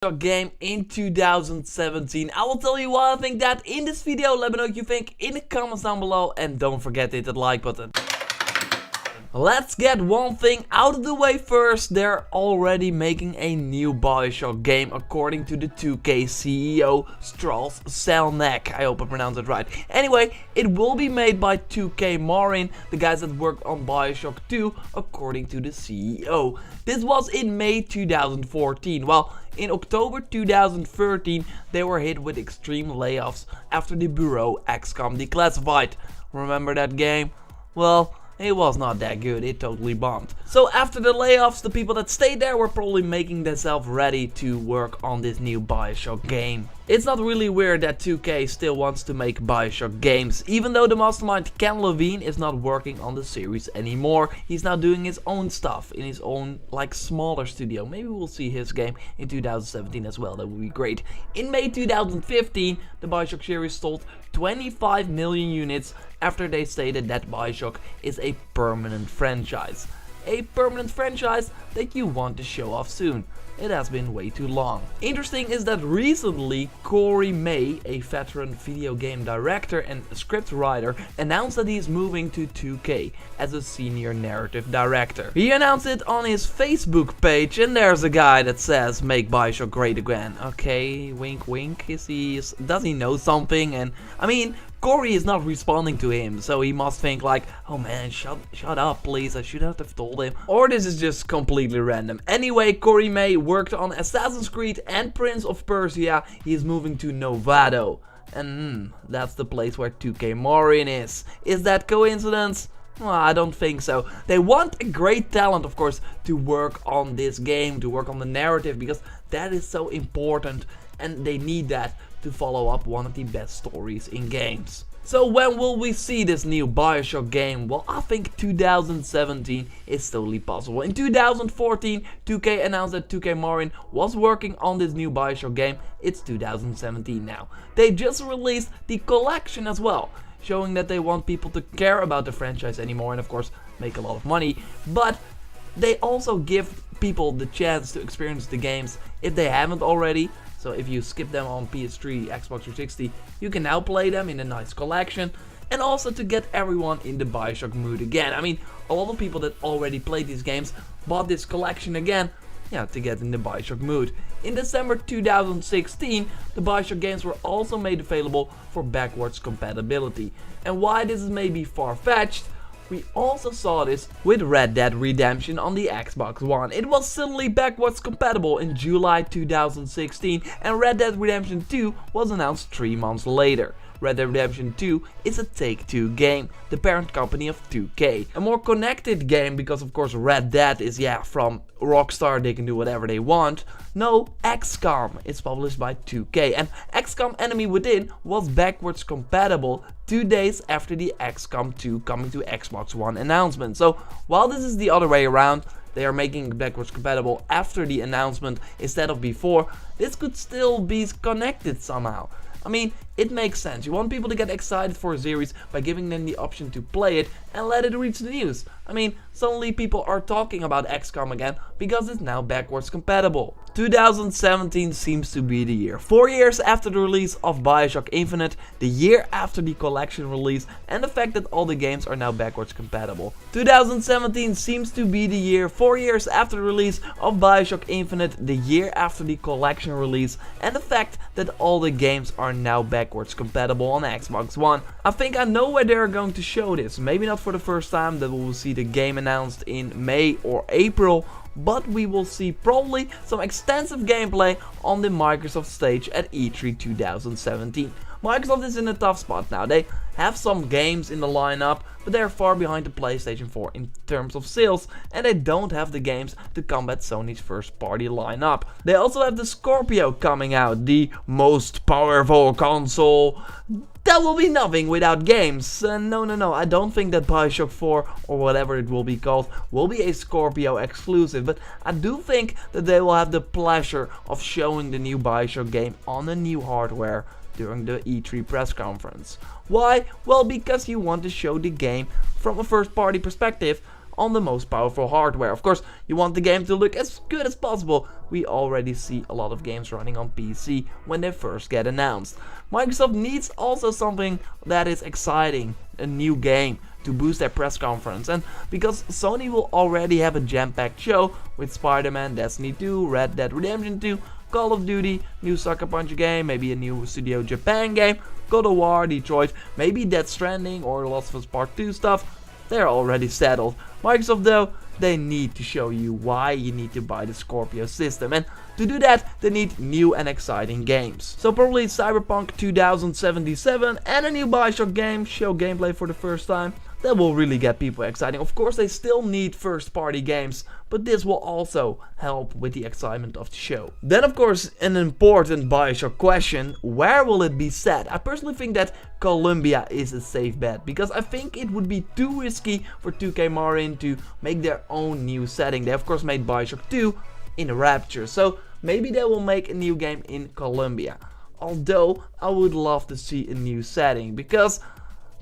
Game in 2017. I will tell you why I think that in this video. Let me know what you think in the comments down below, and don't forget to hit that like button. Let's get one thing out of the way first. They're already making a new Bioshock game according to the 2K CEO Strauss Zelnick. I hope I pronounced it right. Anyway, it will be made by 2K Marin, the guys that worked on Bioshock 2 according to the CEO. This was in May 2014, while in October 2013 they were hit with extreme layoffs after the Bureau XCOM declassified. Remember that game? Well, it was not that good, it totally bombed. So after the layoffs, the people that stayed there were probably making themselves ready to work on this new Bioshock game. It's not really weird that 2K still wants to make Bioshock games, even though the mastermind Ken Levine is not working on the series anymore. He's now doing his own stuff in his own, like, smaller studio. Maybe we'll see his game in 2017 as well, that would be great. In May 2015, the Bioshock series sold 25 million units after they stated that Bioshock is a permanent franchise. A permanent franchise that you want to show off soon. It has been way too long. Interesting is that recently Corey May, a veteran video game director and script writer, announced that he is moving to 2K as a senior narrative director. He announced it on his Facebook page, and there's a guy that says make Bioshock great again. Okay, wink wink, does he know something? And I mean, Corey is not responding to him, so he must think like, oh man, shut up please, I should have told him. Or this is just completely random. Anyway, Corey May worked on Assassin's Creed and Prince of Persia. He is moving to Novato. And that's the place where 2K Marin is. Is that coincidence? Well, I don't think so. They want a great talent, of course, to work on this game, to work on the narrative, because that is so important and they need that to follow up one of the best stories in games. So when will we see this new Bioshock game? Well, I think 2017 is totally possible. In 2014, 2K announced that 2K Marin was working on this new Bioshock game. It's 2017 now. They just released the collection as well, showing that they want people to care about the franchise anymore and of course make a lot of money. But they also give people the chance to experience the games if they haven't already. So if you skip them on PS3, Xbox 360, you can now play them in a nice collection. And also to get everyone in the Bioshock mood again. I mean, a lot of people that already played these games bought this collection again, yeah, to get in the Bioshock mood. In December 2016, the Bioshock games were also made available for backwards compatibility. And while this is maybe far-fetched, we also saw this with Red Dead Redemption on the Xbox One. It was suddenly backwards compatible in July 2016, and Red Dead Redemption 2 was announced 3 months later. Red Dead Redemption 2 is a Take-Two game, the parent company of 2K. A more connected game because of course Red Dead is, yeah, from Rockstar, they can do whatever they want. No, XCOM is published by 2K, and XCOM Enemy Within was backwards compatible 2 days after the XCOM 2 coming to Xbox One announcement. So while this is the other way around, they are making it backwards compatible after the announcement instead of before, this could still be connected somehow. I mean, it makes sense. You want people to get excited for a series by giving them the option to play it and let it reach the news. I mean, suddenly people are talking about XCOM again because it's now backwards compatible. 2017 seems to be the year. 4 years after the release of Bioshock Infinite, the year after the collection release, and the fact that all the games are now backwards compatible. 2017 seems to be the year. 4 years after the release of Bioshock Infinite, the year after the collection release, and the fact that all the games are now backwards compatible on Xbox One. I think I know where they're going to show this. Maybe not for the first time, that we will see the game announced in May or April, but we will see probably some extensive gameplay on the Microsoft stage at E3 2017. Microsoft is in a tough spot now. They have some games in the lineup, but they're far behind the PlayStation 4 in terms of sales, and they don't have the games to combat Sony's first party lineup. They also have the Scorpio coming out, the most powerful console. That will be nothing without games. No, I don't think that Bioshock 4, or whatever it will be called, will be a Scorpio exclusive, but I do think that they will have the pleasure of showing the new Bioshock game on the new hardware during the E3 press conference. Why? Well, because you want to show the game from a first party perspective, on the most powerful hardware. Of course, you want the game to look as good as possible. We already see a lot of games running on PC when they first get announced. Microsoft needs also something that is exciting, a new game, to boost their press conference. And because Sony will already have a jam-packed show with Spider-Man, Destiny 2, Red Dead Redemption 2, Call of Duty, new Sucker Punch game, maybe a new Studio Japan game, God of War, Detroit, maybe Death Stranding or Last of Us Part 2 stuff, they're already settled. Microsoft though, they need to show you why you need to buy the Scorpio system, and to do that they need new and exciting games. So probably Cyberpunk 2077 and a new Bioshock game, show gameplay for the first time. That will really get people exciting. Of course they still need first party games, but this will also help with the excitement of the show. Then of course an important Bioshock question, where will it be set? I personally think that Colombia is a safe bet, because I think it would be too risky for 2K Marin to make their own new setting. They of course made Bioshock 2 in Rapture, so maybe they will make a new game in Colombia. Although I would love to see a new setting, because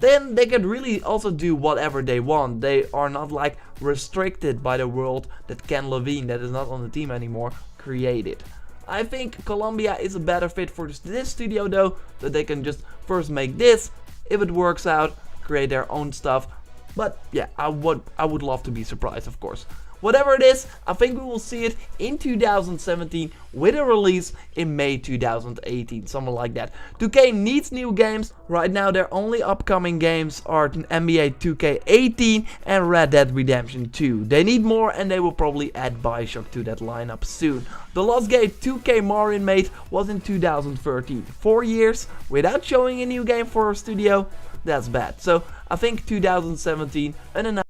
then they can really also do whatever they want. They are not like restricted by the world that Ken Levine, that is not on the team anymore, created. I think Colombia is a better fit for this studio though, that they can just first make this, if it works out, create their own stuff. But yeah, I would love to be surprised, of course. Whatever it is, I think we will see it in 2017 with a release in May 2018, something like that. 2K needs new games. Right now their only upcoming games are NBA 2K18 and Red Dead Redemption 2. They need more, and they will probably add Bioshock to that lineup soon. The last game 2K Marin made was in 2013. 4 years without showing a new game for a studio, that's bad. So I think 2017, an announcement